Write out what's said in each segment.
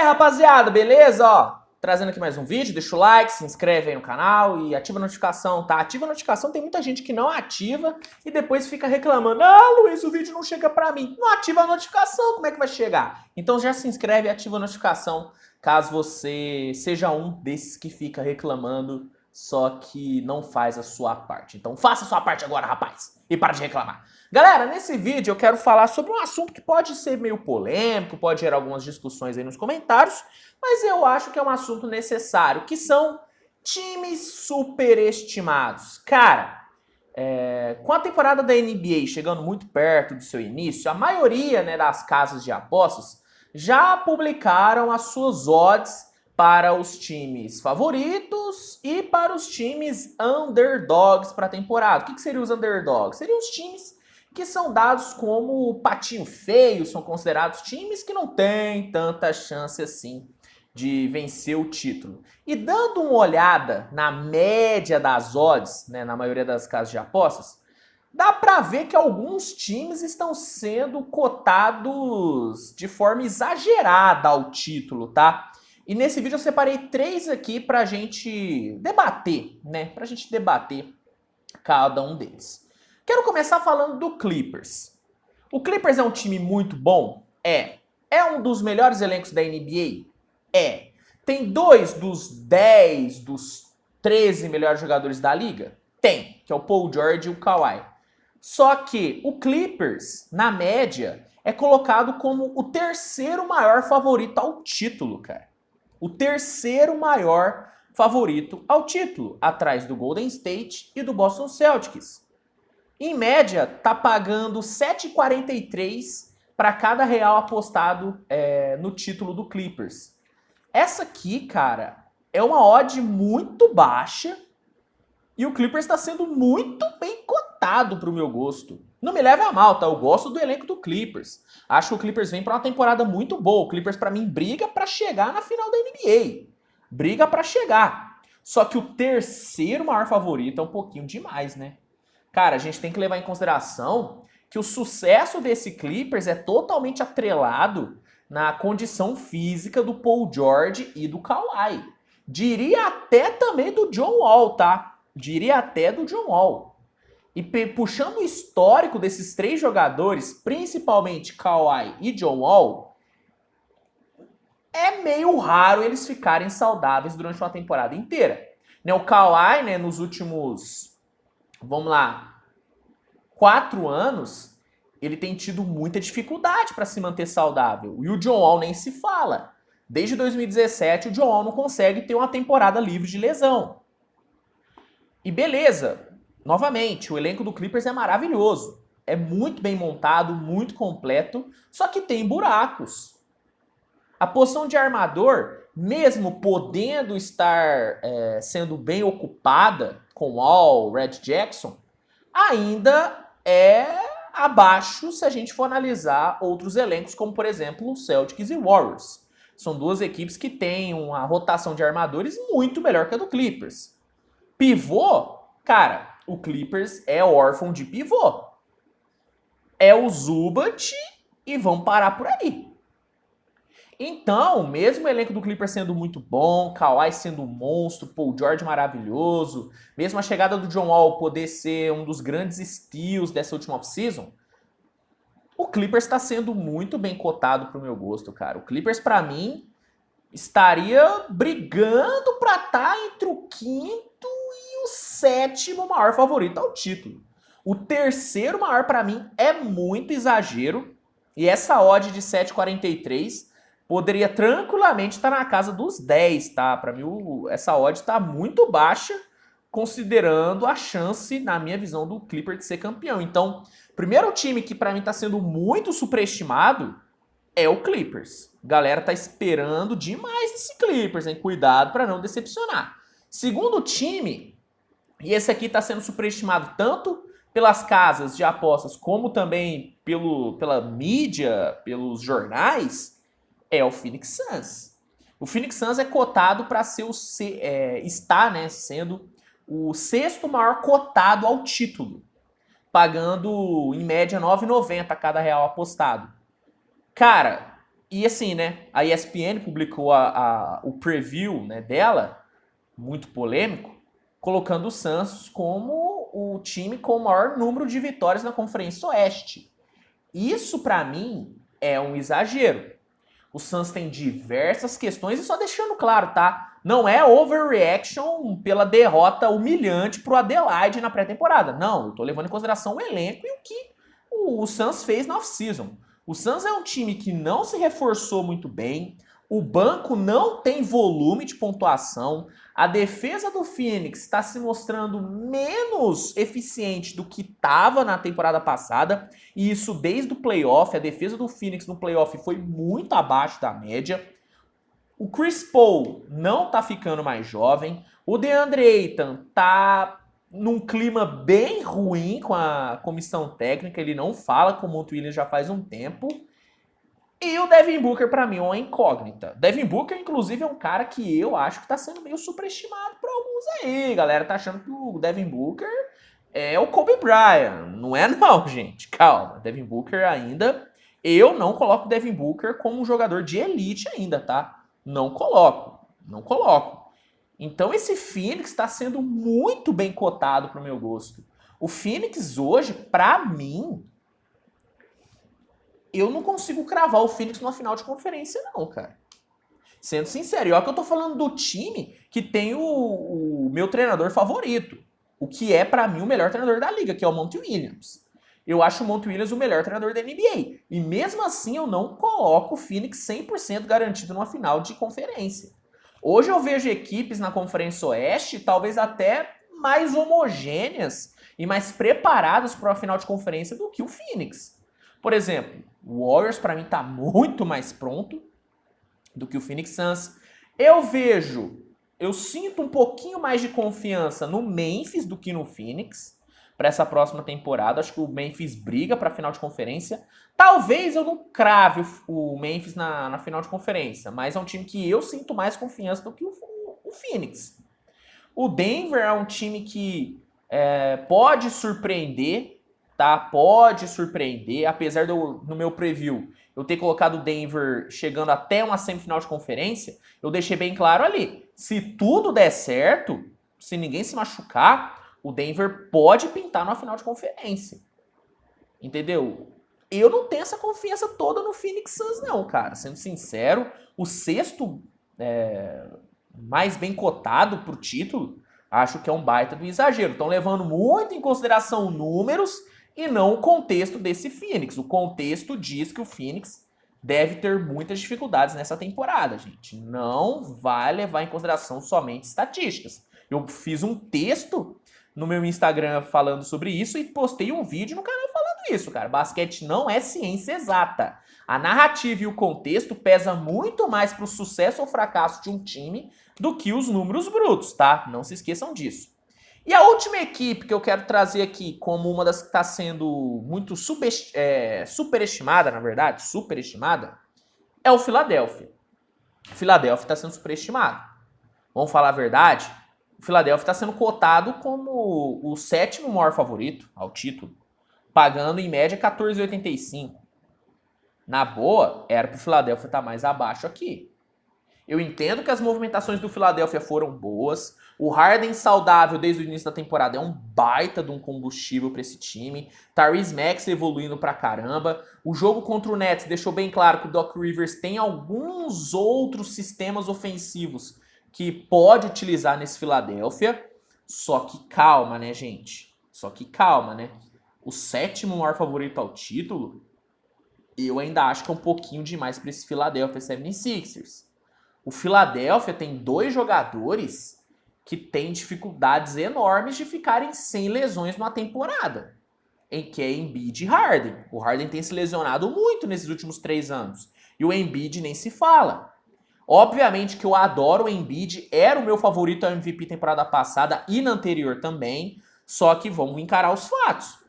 rapaziada, beleza? Ó, trazendo aqui mais um vídeo, deixa o like, se inscreve aí no canal e ativa a notificação, tá? Ativa a notificação, tem muita gente que não ativa e depois fica reclamando. Ah, Luiz, o vídeo não chega pra mim. Não ativa a notificação, como é que vai chegar? Então já se inscreve e ativa a notificação, caso você seja um desses que fica reclamando, só que não faz a sua parte. Então faça a sua parte agora, rapaz, e para de reclamar. Galera, nesse vídeo eu quero falar sobre um assunto que pode ser meio polêmico, pode gerar algumas discussões aí nos comentários, mas eu acho que é um assunto necessário, que são times superestimados. Cara, com a temporada da NBA chegando muito perto do seu início, a maioria, né, das casas de apostas já publicaram as suas odds para os times favoritos e para os times underdogs para a temporada. O que seriam os underdogs? Seriam os times que são dados como patinho feio, são considerados times que não têm tanta chance assim de vencer o título. E dando uma olhada na média das odds, né, na maioria das casas de apostas, dá pra ver que alguns times estão sendo cotados de forma exagerada ao título, tá? E nesse vídeo eu separei 3 aqui pra gente debater, né? Pra gente debater cada um deles. Quero começar falando do Clippers. O Clippers é um time muito bom? É. É um dos melhores elencos da NBA? É. Tem 2 dos 10, dos 13 melhores jogadores da liga? Tem, que é o Paul George e o Kawhi. Só que o Clippers, na média, é colocado como o terceiro maior favorito ao título, cara. O terceiro maior favorito ao título, atrás do Golden State e do Boston Celtics. Em média, tá pagando 7,43 para cada real apostado no título do Clippers. Essa aqui, cara, é uma odd muito baixa e o Clippers está sendo muito bem cotado pro meu gosto. Não me leve a mal, tá? Eu gosto do elenco do Clippers. Acho que o Clippers vem para uma temporada muito boa. O Clippers, para mim, briga para chegar na final da NBA. Briga para chegar. Só que o terceiro maior favorito é um pouquinho demais, né? Cara, a gente tem que levar em consideração que o sucesso desse Clippers é totalmente atrelado na condição física do Paul George e do Kawhi. Diria até também do John Wall, tá? Diria até do John Wall. E puxando o histórico desses 3 jogadores, principalmente Kawhi e John Wall, é meio raro eles ficarem saudáveis durante uma temporada inteira. O Kawhi, né, nos últimos, vamos lá, 4 anos, ele tem tido muita dificuldade para se manter saudável. E o John Wall nem se fala. Desde 2017, o John Wall não consegue ter uma temporada livre de lesão. E beleza, novamente, o elenco do Clippers é maravilhoso. É muito bem montado, muito completo, só que tem buracos. A posição de armador, mesmo podendo estar sendo bem ocupada com Wall, Red Jackson, ainda é abaixo se a gente for analisar outros elencos, como por exemplo o Celtics e Warriors. São 2 equipes que têm uma rotação de armadores muito melhor que a do Clippers. Pivô, cara, o Clippers é órfão de pivô. É o Zubat e vão parar por aí. Então, mesmo o elenco do Clippers sendo muito bom, Kawhi sendo um monstro, Paul George maravilhoso, mesmo a chegada do John Wall poder ser um dos grandes steals dessa última off-season, o Clippers está sendo muito bem cotado pro meu gosto, cara. O Clippers, para mim, estaria brigando para estar entre o 5º e o 7º maior favorito ao título. O terceiro maior, para mim, é muito exagero, e essa odd de 7,43 poderia tranquilamente estar na casa dos 10, tá? Para mim, essa odd está muito baixa, considerando a chance, na minha visão, do Clippers de ser campeão. Então, primeiro time que para mim está sendo muito superestimado é o Clippers. Galera tá esperando demais desse Clippers, hein? Cuidado para não decepcionar. Segundo time, e esse aqui está sendo superestimado tanto pelas casas de apostas como também pela mídia, pelos jornais, é o Phoenix Suns. O Phoenix Suns é cotado para ser está, né, sendo o 6º maior cotado ao título, pagando em média 9,90 a cada real apostado. Cara, E assim, né, a ESPN publicou o preview, né, dela, muito polêmico, colocando o Suns como o time com o maior número de vitórias na Conferência Oeste. Isso, pra mim, é um exagero. O Suns tem diversas questões e só deixando claro, tá? Não é overreaction pela derrota humilhante pro Adelaide na pré-temporada. Não, eu tô levando em consideração o elenco e o que o Suns fez na off-season. O Suns é um time que não se reforçou muito bem, o banco não tem volume de pontuação, a defesa do Phoenix está se mostrando menos eficiente do que estava na temporada passada, e isso desde o playoff. A defesa do Phoenix no playoff foi muito abaixo da média. O Chris Paul não tá ficando mais jovem. O DeAndre Ayton tá num clima bem ruim com a comissão técnica. Ele não fala com o Monty Williams já faz um tempo. E o Devin Booker, pra mim, é uma incógnita. Devin Booker, inclusive, é um cara que eu acho que tá sendo meio superestimado por alguns aí. Galera tá achando que o Devin Booker é o Kobe Bryant. Não é não, gente. Calma. Devin Booker ainda... Eu não coloco o Devin Booker como um jogador de elite ainda, tá? Não coloco. Não coloco. Então esse Phoenix está sendo muito bem cotado pro meu gosto. O Phoenix hoje, pra mim... Eu não consigo cravar o Phoenix numa final de conferência, não, cara. Sendo sincero, e olha que eu tô falando do time que tem o meu treinador favorito. O que é, pra mim, o melhor treinador da liga, que é o Monty Williams. Eu acho o Monty Williams o melhor treinador da NBA. E mesmo assim, eu não coloco o Phoenix 100% garantido numa final de conferência. Hoje eu vejo equipes na Conferência Oeste, talvez até mais homogêneas e mais preparadas para uma final de conferência do que o Phoenix. Por exemplo, o Warriors para mim está muito mais pronto do que o Phoenix Suns. Eu sinto um pouquinho mais de confiança no Memphis do que no Phoenix para essa próxima temporada. Acho que o Memphis briga para a final de conferência. Talvez eu não crave o Memphis na final de conferência, mas é um time que eu sinto mais confiança do que o Phoenix. O Denver é um time que pode surpreender, tá? Pode surpreender, apesar de eu, no meu preview, eu ter colocado o Denver chegando até uma semifinal de conferência. Eu deixei bem claro ali, se tudo der certo, se ninguém se machucar, o Denver pode pintar numa final de conferência. Entendeu? Eu não tenho essa confiança toda no Phoenix Suns não, cara. Sendo sincero, o sexto mais bem cotado pro título, acho que é um baita do exagero. Estão levando muito em consideração números e não o contexto desse Phoenix. O contexto diz que o Phoenix deve ter muitas dificuldades nessa temporada, gente. Não vai levar em consideração somente estatísticas. Eu fiz um texto no meu Instagram falando sobre isso e postei um vídeo no canal falando isso, cara. Basquete não é ciência exata. A narrativa e o contexto pesa muito mais pro sucesso ou fracasso de um time do que os números brutos, tá? Não se esqueçam disso. E a última equipe que eu quero trazer aqui como uma das que está sendo muito superestimada, na verdade, superestimada, é o Philadelphia. O Philadelphia está sendo superestimado. Vamos falar a verdade? O Philadelphia está sendo cotado como o sétimo maior favorito ao título, pagando em média 14,85. Na boa, era para o Philadelphia estar mais abaixo aqui. Eu entendo que as movimentações do Philadelphia foram boas. O Harden saudável desde o início da temporada é um baita de um combustível para esse time. Tyrese Maxey evoluindo pra caramba. O jogo contra o Nets deixou bem claro que o Doc Rivers tem alguns outros sistemas ofensivos que pode utilizar nesse Philadelphia. Só que calma, né, gente? Só que calma, né? O sétimo maior favorito ao título, eu ainda acho que é um pouquinho demais para esse Philadelphia 76ers. O Philadelphia tem dois jogadores que têm dificuldades enormes de ficarem sem lesões numa temporada, em que é Embiid e Harden. O Harden tem se lesionado muito nesses últimos 3 anos. E o Embiid nem se fala. Obviamente que eu adoro o Embiid, era o meu favorito ao MVP temporada passada e na anterior também, só que vamos encarar os fatos.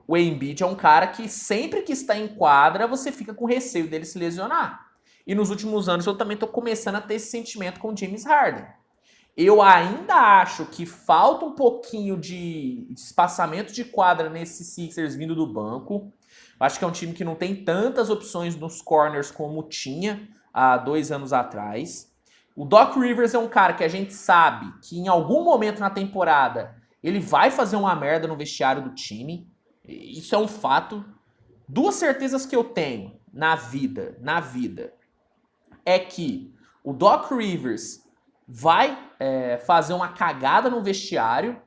O Embiid é um cara que sempre que está em quadra, você fica com receio dele se lesionar. E nos últimos anos eu também estou começando a ter esse sentimento com o James Harden. Eu ainda acho que falta um pouquinho de espaçamento de quadra nesse Sixers vindo do banco. Eu acho que é um time que não tem tantas opções nos corners como tinha há 2 anos atrás. O Doc Rivers é um cara que a gente sabe que em algum momento na temporada ele vai fazer uma merda no vestiário do time. Isso é um fato. 2 certezas que eu tenho na vida, é que o Doc Rivers vai fazer uma cagada no vestiário,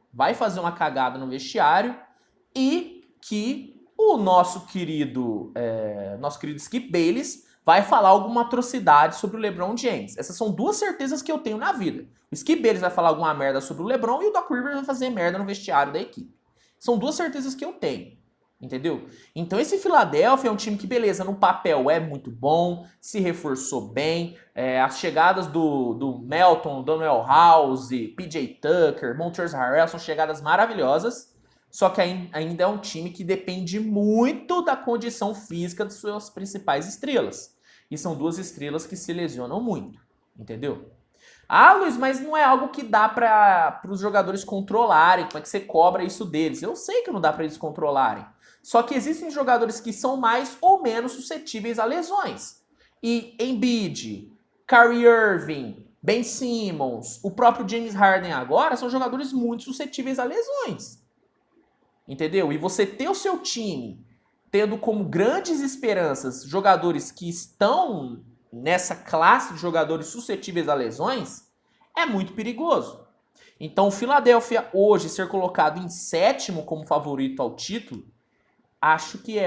e que o nosso querido Skip Bayless vai falar alguma atrocidade sobre o LeBron James. Essas são 2 certezas que eu tenho na vida. O Skip Bayless vai falar alguma merda sobre o LeBron e o Doc Rivers vai fazer merda no vestiário da equipe. São 2 certezas que eu tenho. Entendeu? Então esse Philadelphia é um time que, beleza, no papel é muito bom, se reforçou bem, as chegadas do Melton, Daniel House, PJ Tucker, Montrezl Harrell são chegadas maravilhosas, só que ainda é um time que depende muito da condição física de suas principais estrelas. E são 2 estrelas que se lesionam muito, entendeu? Ah, Luiz, mas não é algo que dá para os jogadores controlarem, como é que você cobra isso deles? Eu sei que não dá para eles controlarem. Só que existem jogadores que são mais ou menos suscetíveis a lesões. E Embiid, Kyrie Irving, Ben Simmons, o próprio James Harden agora são jogadores muito suscetíveis a lesões. Entendeu? E você ter o seu time tendo como grandes esperanças jogadores que estão nessa classe de jogadores suscetíveis a lesões é muito perigoso. Então o Philadelphia hoje ser colocado em 7º como favorito ao título, acho que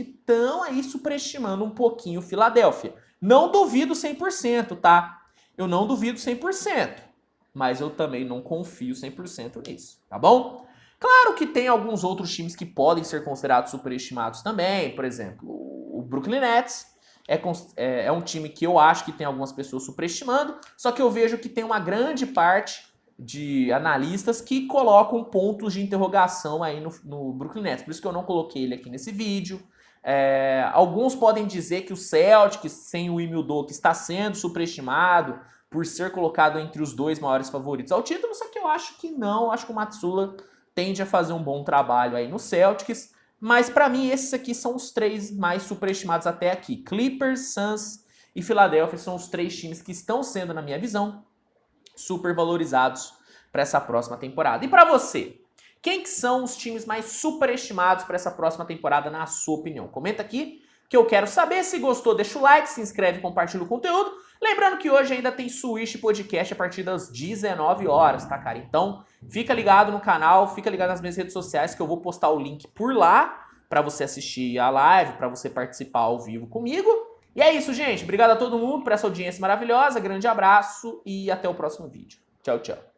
estão aí superestimando um pouquinho o Philadelphia. Não duvido 100%, tá? Eu não duvido 100%, mas eu também não confio 100% nisso, tá bom? Claro que tem alguns outros times que podem ser considerados superestimados também, por exemplo, o Brooklyn Nets é um time que eu acho que tem algumas pessoas superestimando, só que eu vejo que tem uma grande parte de analistas que colocam pontos de interrogação aí no Brooklyn Nets. Por isso que eu não coloquei ele aqui nesse vídeo. Alguns podem dizer que o Celtics, sem o Ime Udoka, está sendo superestimado por ser colocado entre os 2 maiores favoritos ao título, só que eu acho que não. Eu acho que o Mazzulla tende a fazer um bom trabalho aí no Celtics. Mas para mim esses aqui são os 3 mais superestimados até aqui. Clippers, Suns e Philadelphia são os 3 times que estão sendo, na minha visão, super valorizados para essa próxima temporada. E para você, quem que são os times mais superestimados para essa próxima temporada, na sua opinião? Comenta aqui que eu quero saber. Se gostou, deixa o like, se inscreve e compartilha o conteúdo. Lembrando que hoje ainda tem Switch Podcast a partir das 19 horas, tá, cara? Então, fica ligado no canal, fica ligado nas minhas redes sociais que eu vou postar o link por lá para você assistir a live, para você participar ao vivo comigo. E é isso, gente. Obrigado a todo mundo por essa audiência maravilhosa. Grande abraço e até o próximo vídeo. Tchau, tchau.